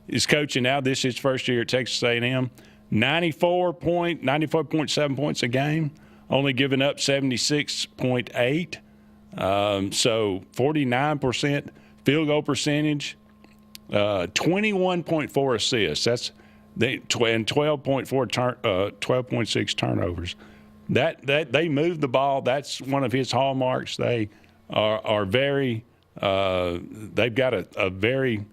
is coaching now. This is his first year at Texas A&M. 94.7 points a game, only giving up 76.8. So 49% field goal percentage, 21.4 assists. That's and 12.6 turnovers. That they move the ball. That's one of his hallmarks. They are very. They've got a very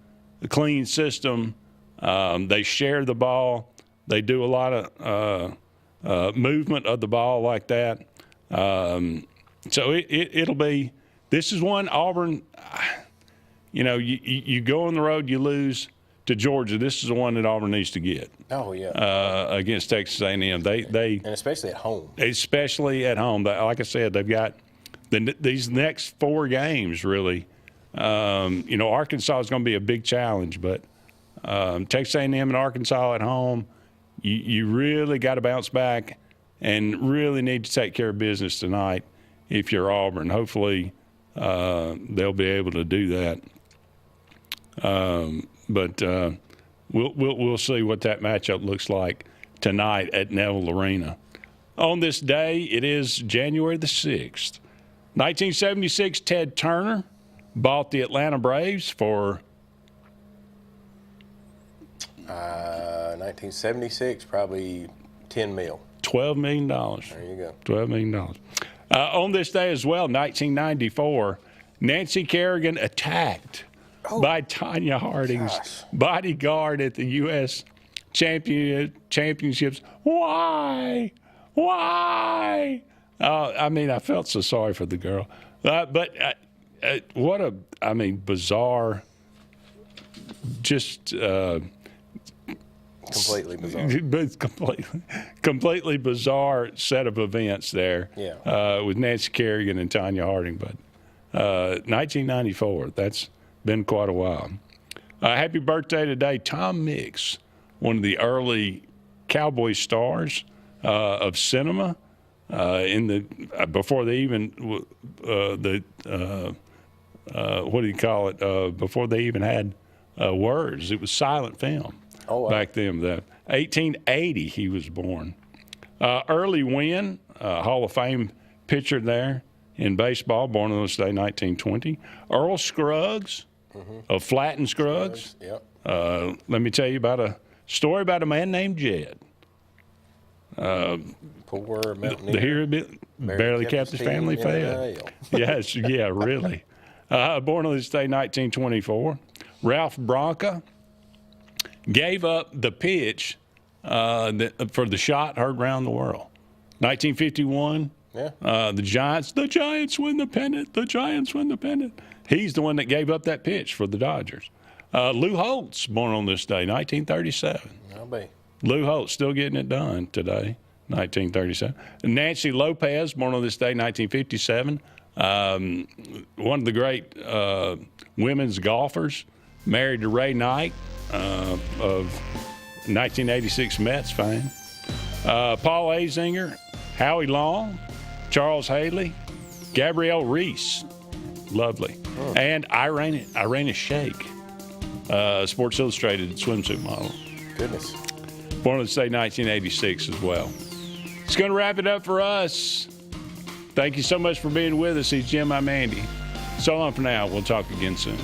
clean system. They share the ball. They do a lot of movement of the ball like that. So it'll be. This is one Auburn. You go on the road, you lose to Georgia. This is the one that Auburn needs to get. Oh yeah. Against Texas A&M, and especially at home. Especially at home. Like I said, they've got these next 4 games really. Arkansas is going to be a big challenge, but Texas A&M and Arkansas at home, you really got to bounce back and really need to take care of business tonight if you're Auburn. Hopefully they'll be able to do that. But we'll see what that matchup looks like tonight at Neville Arena. On this day, it is January the 6th. 1976, Ted Turner bought the Atlanta Braves for 1976, probably $10 million. $12 million. There you go. $12 million. On this day as well, 1994, Nancy Kerrigan attacked by Tanya Harding's bodyguard at the U.S. Championships. Why? I felt so sorry for the girl. But what a bizarre, just completely bizarre. Completely bizarre set of events there. Yeah. With Nancy Kerrigan and Tanya Harding. But 1994, that's been quite a while. Happy birthday today, Tom Mix, one of the early Cowboy stars of cinema. Before they even before they even had words, it was silent film. Oh, wow. Back then. 1880 he was born. Early Wynn, Hall of Fame pitcher there in baseball, born on this day, 1920. Earl Scruggs of Flatton Scruggs. Yep. Let me tell you about a story about a man named Jed. Poor mountaineer. Barely kept his family fed. Yes, yeah, really. Born on this day, 1924. Ralph Branca gave up the pitch for the shot heard around the world. 1951, Yeah. The Giants win the pennant. The Giants win the pennant. He's the one that gave up that pitch for the Dodgers. Lou Holtz, born on this day, 1937. I'll be. Lou Holtz still getting it done today, 1937. Nancy Lopez, born on this day, 1957. One of the great women's golfers, married to Ray Knight of 1986 Mets fame. Paul Azinger, Howie Long, Charles Haley, Gabrielle Reese, lovely, and Irina Shayk, Sports Illustrated swimsuit model. Goodness. Born on this day, 1986 as well. It's going to wrap it up for us. Thank you so much for being with us. He's Jim, I'm Andy. So long for now. We'll talk again soon.